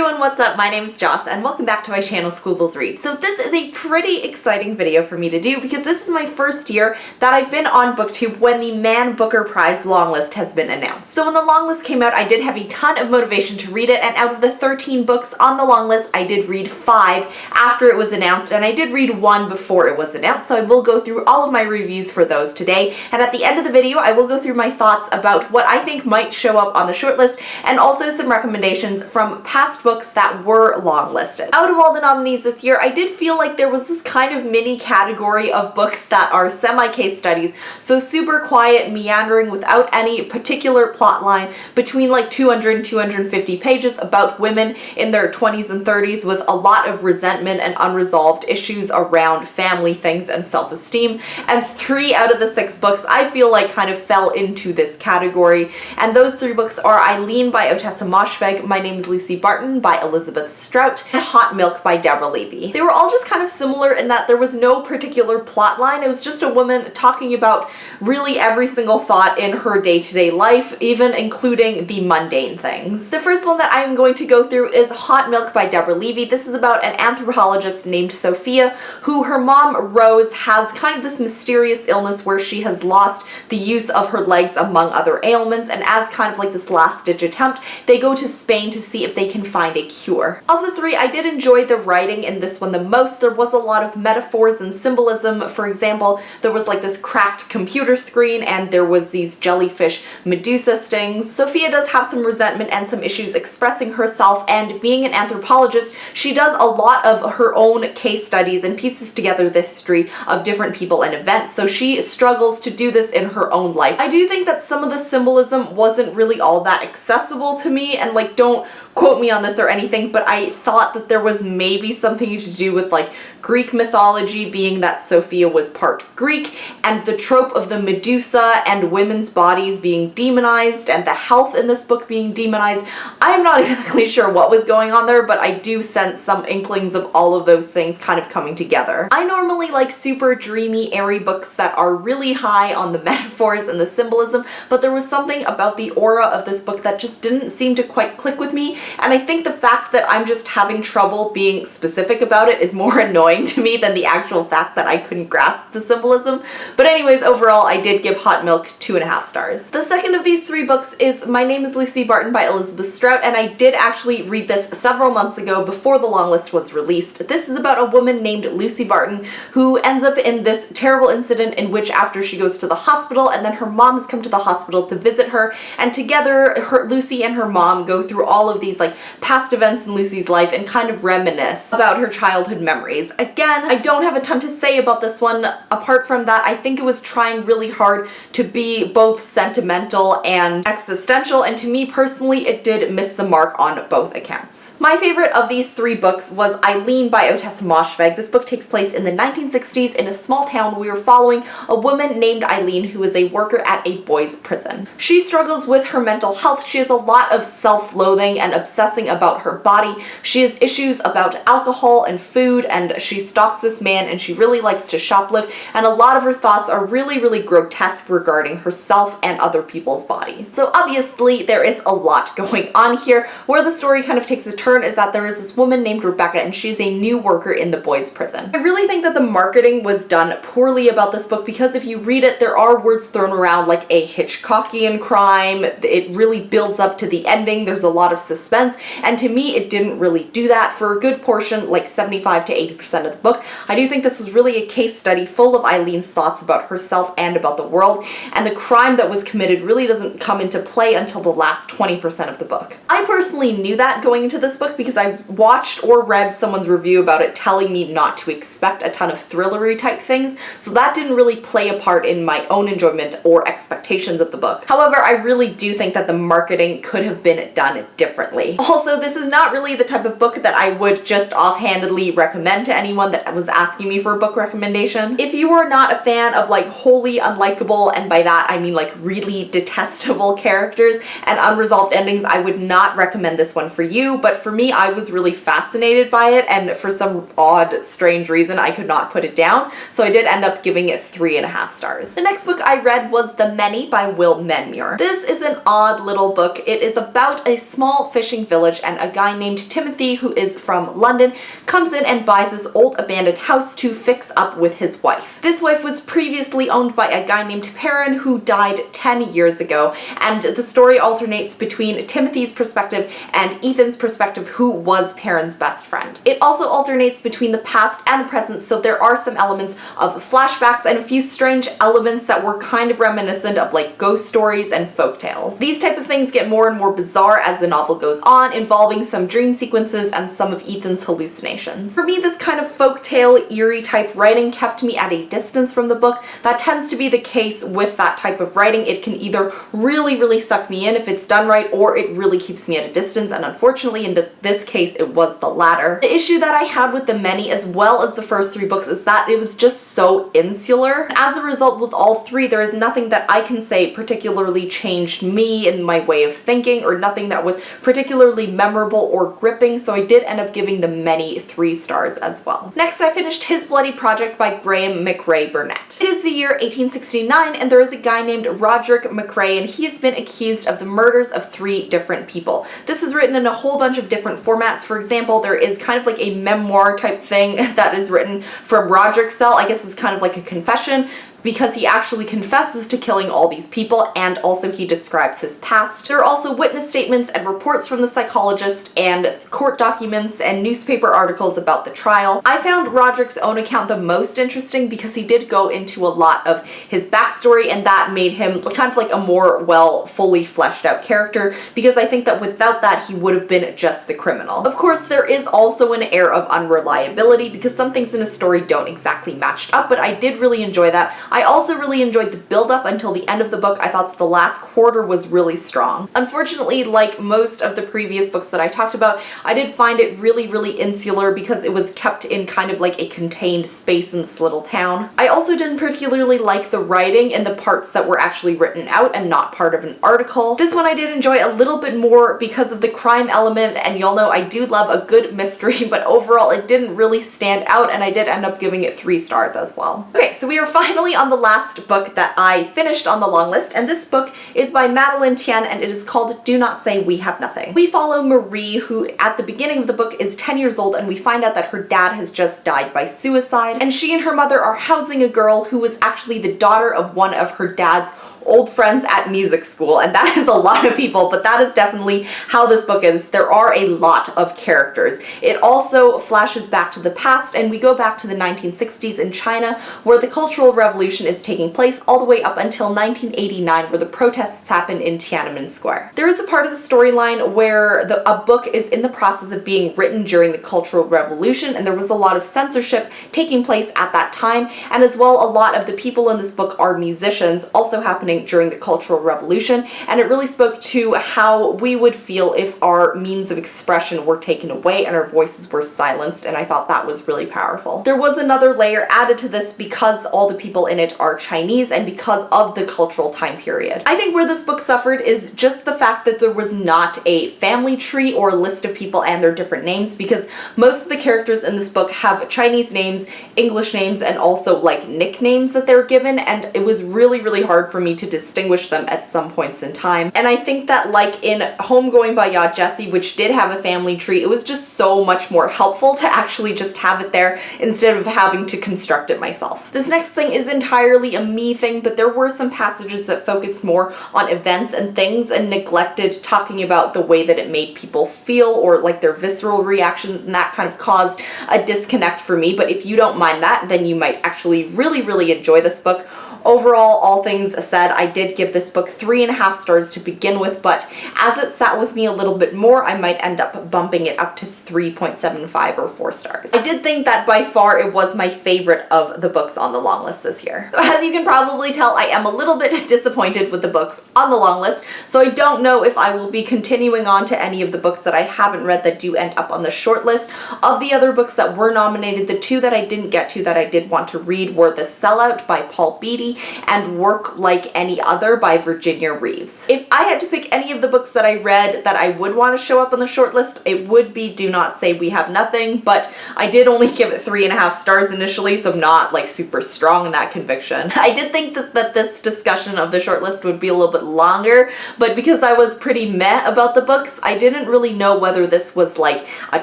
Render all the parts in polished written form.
everyone, what's up? My name is Joss and welcome back to my channel squibblesreads. So this is a pretty exciting video for me to do because this is my first year that I've been on BookTube when the Man Booker Prize long list has been announced. So when the long list came out, I did have a ton of motivation to read it, and out of the 13 books on the long list, I did read 5 after it was announced, and I did read 1 before it was announced, so I will go through all of my reviews for those today, and at the end of the video, I will go through my thoughts about what I think might show up on the shortlist, and also some recommendations from past books that were long-listed. Out of all the nominees this year, I did feel like there was this kind of mini category of books that are semi-case studies, so super quiet, meandering without any particular plot line, between like 200 and 250 pages about women in their 20s and 30s with a lot of resentment and unresolved issues around family things and self-esteem, and 3 out of the 6 books I feel like kind of fell into this category, and those 3 books are Eileen by Washbag, My Name's Lucy Barton by Elizabeth Strout, and Hot Milk by Deborah Levy. They were all just kind of similar in that there was no particular plot line. It was just a woman talking about really every single thought in her day-to-day life, even including the mundane things. The first one that I'm going to go through is Hot Milk by Deborah Levy. This is about an anthropologist named Sophia, who her mom, Rose, has kind of this mysterious illness where she has lost the use of her legs among other ailments, and as kind of like this last-ditch attempt, they go to Spain to see if they can find a cure. Of the 3, I did enjoy the writing in this one the most. There was a lot of metaphors and symbolism. For example, there was like this cracked computer screen and there was these jellyfish Medusa stings. Sophia does have some resentment and some issues expressing herself, and being an anthropologist, she does a lot of her own case studies and pieces together the history of different people and events, so she struggles to do this in her own life. I do think that some of the symbolism wasn't really all that accessible to me, and like, don't quote me on this or anything, but I thought that there was maybe something to do with like Greek mythology, being that Sophia was part Greek, and the trope of the Medusa and women's bodies being demonized and the health in this book being demonized. I'm not exactly sure what was going on there, but I do sense some inklings of all of those things kind of coming together. I normally like super dreamy, airy books that are really high on the metaphors and the symbolism, but there was something about the aura of this book that just didn't seem to quite click with me, and I think the fact that I'm just having trouble being specific about it is more annoying to me than the actual fact that I couldn't grasp the symbolism. But anyways, overall, I did give Hot Milk 2.5 stars. The second of these 3 books is My Name is Lucy Barton by Elizabeth Strout, and I did actually read this several months ago before the long list was released. This is about a woman named Lucy Barton who ends up in this terrible incident in which, after she goes to the hospital and then her mom has come to the hospital to visit her, and together Lucy and her mom go through all of these like past events in Lucy's life and kind of reminisce about her childhood memories. Again, I don't have a ton to say about this one apart from that I think it was trying really hard to be both sentimental and existential, and to me personally it did miss the mark on both accounts. My favorite of these 3 books was Eileen by Washbag. This book takes place in the 1960s in a small town. We are following a woman named Eileen who is a worker at a boys' prison. She struggles with her mental health. She has a lot of self-loathing and obsessing about her body. She has issues about alcohol and food, and she stalks this man and she really likes to shoplift, and a lot of her thoughts are really grotesque regarding herself and other people's bodies. So obviously there is a lot going on here. Where the story kind of takes a turn is that there is this woman named Rebecca, and she's a new worker in the boys' prison. I really think that the marketing was done poorly about this book, because if you read it, there are words thrown around like a Hitchcockian crime. It really builds up to the ending. There's a lot of suspense, and to me it didn't really do that for a good portion, like 75 to 80% of the book. I do think this was really a case study full of Eileen's thoughts about herself and about the world, and the crime that was committed really doesn't come into play until the last 20% of the book. I personally knew that going into this book because I watched or read someone's review about it telling me not to expect a ton of thrillery type things, so that didn't really play a part in my own enjoyment or expectations of the book. However, I really do think that the marketing could have been done differently. Also, this is not really the type of book that I would just offhandedly recommend to anyone that was asking me for a book recommendation. If you are not a fan of like wholly unlikable, and by that I mean like really detestable characters and unresolved endings, I would not recommend this one for you, but for me, I was really fascinated by it, and for some odd, strange reason, I could not put it down, so I did end up giving it 3.5 stars. The next book I read was The Many by Will Menmuir. This is an odd little book. It is about a small fishing village, and a guy named Timothy, who is from London, comes in and buys this old abandoned house to fix up with his wife. This wife was previously owned by a guy named Perrin who died 10 years ago, and the story alternates between Timothy's perspective and Ethan's perspective, who was Perrin's best friend. It also alternates between the past and the present, so there are some elements of flashbacks and a few strange elements that were kind of reminiscent of like ghost stories and folktales. These type of things get more and more bizarre as the novel goes on, involving some dream sequences and some of Ethan's hallucinations. For me, this kind of folktale, eerie type writing kept me at a distance from the book. That tends to be the case with that type of writing. It can either really suck me in if it's done right, or it really keeps me at a distance, and unfortunately in this case it was the latter. The issue that I had with The Many, as well as the first 3 books, is that it was just so insular. As a result, with all 3, there is nothing that I can say particularly changed me in my way of thinking, or nothing that was particularly memorable or gripping, so I did end up giving The Many 3 stars as well. Next, I finished His Bloody Project by Graham McRae Burnett. It is the year 1869, and there is a guy named Roderick McRae, and he has been accused of the murders of 3 different people. This is written in a whole bunch of different formats. For example, there is kind of like a memoir type thing that is written from Roderick's cell. I guess it's kind of like a confession, because he actually confesses to killing all these people, and also he describes his past. There are also witness statements and reports from the psychologist, and court documents and newspaper articles about the trial. I found Roderick's own account the most interesting because he did go into a lot of his backstory, and that made him kind of like a more, well, fully fleshed out character, because I think that without that he would have been just the criminal. Of course, there is also an air of unreliability because some things in a story don't exactly match up, but I did really enjoy that. I also really enjoyed the build-up until the end of the book. I thought that the last quarter was really strong. Unfortunately, like most of the previous books that I talked about, I did find it really insular because it was kept in kind of like a contained space in this little town. I also didn't particularly like the writing in the parts that were actually written out and not part of an article. This one I did enjoy a little bit more because of the crime element, and y'all know I do love a good mystery, but overall it didn't really stand out, and I did end up giving it 3 stars as well. Okay, so we are finally on the last book that I finished on the long list, and this book is by Madeline Tien, and it is called Do Not Say We Have Nothing. We follow Marie, who at the beginning of the book is 10 years old, and we find out that her dad has just died by suicide, and she and her mother are housing a girl who was actually the daughter of one of her dad's old friends at music school, and that is a lot of people, but that is definitely how this book is. There are a lot of characters. It also flashes back to the past, and we go back to the 1960s in China, where the Cultural Revolution is taking place, all the way up until 1989, where the protests happen in Tiananmen Square. There is a part of the storyline where a book is in the process of being written during the Cultural Revolution, and there was a lot of censorship taking place at that time, and as well a lot of the people in this book are musicians, also happening during the Cultural Revolution, and it really spoke to how we would feel if our means of expression were taken away and our voices were silenced, and I thought that was really powerful. There was another layer added to this because all the people in it are Chinese and because of the cultural time period. I think where this book suffered is just the fact that there was not a family tree or a list of people and their different names, because most of the characters in this book have Chinese names, English names, and also like nicknames that they're given, and it was really hard for me to distinguish them at some points in time. And I think that like in Homegoing by Ya Jessie, which did have a family tree, it was just so much more helpful to actually just have it there instead of having to construct it myself. This next thing is entirely a me thing, but there were some passages that focused more on events and things and neglected talking about the way that it made people feel or like their visceral reactions, and that kind of caused a disconnect for me. But if you don't mind that, then you might actually really enjoy this book. overall, all things said, I did give this book 3.5 stars to begin with, but as it sat with me a little bit more, I might end up bumping it up to 3.75 or 4 stars. I did think that by far it was my favorite of the books on the long list this year. As you can probably tell, I am a little bit disappointed with the books on the long list, so I don't know if I will be continuing on to any of the books that I haven't read that do end up on the short list. Of the other books that were nominated, the 2 that I didn't get to that I did want to read were The Sellout by Paul Beatty and Work Like Any Other by Virginia Reeves. If I had to pick any of the books that I read that I would want to show up on the short list, it would be Do Not Say We Have Nothing, but I did only give it 3.5 stars initially, so I'm not like super strong in that conviction. I did think that this discussion of the short list would be a little bit longer, but because I was pretty meh about the books, I didn't really know whether this was like a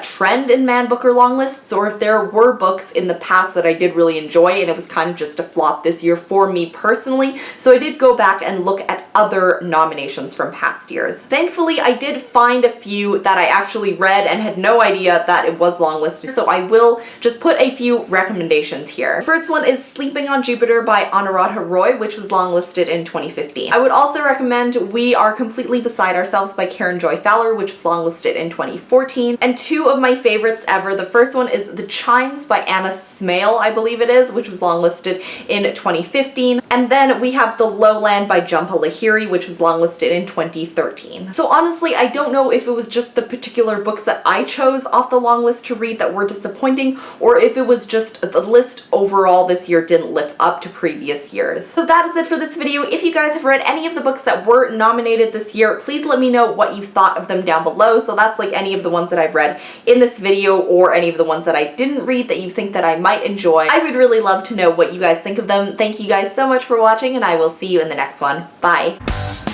trend in Man Booker long lists or if there were books in the past that I did really enjoy and it was kind of just a flop this year for me personally, so I did go back and look at other nominations from past years. Thankfully, I did find a few that I actually read and had no idea that it was longlisted, so I will just put a few recommendations here. The first one is Sleeping on Jupiter by Anuradha Roy, which was longlisted in 2015. I would also recommend We Are Completely Beside Ourselves by Karen Joy Fowler, which was longlisted in 2014. And 2 of my favorites ever. The first one is The Chimes by Anna Smaill, I believe it is, which was longlisted in 2015. And then we have The Lowland by Jhumpa Lahiri, which was longlisted in 2013. So honestly, I don't know if it was just the particular books that I chose off the long list to read that were disappointing, or if it was just the list overall this year didn't live up to previous years. So that is it for this video. If you guys have read any of the books that were nominated this year, please let me know what you thought of them down below. So that's like any of the ones that I've read in this video or any of the ones that I didn't read that you think that I might enjoy. I would really love to know what you guys think of them. Thank you guys so much for watching, and I will see you in the next one. Bye!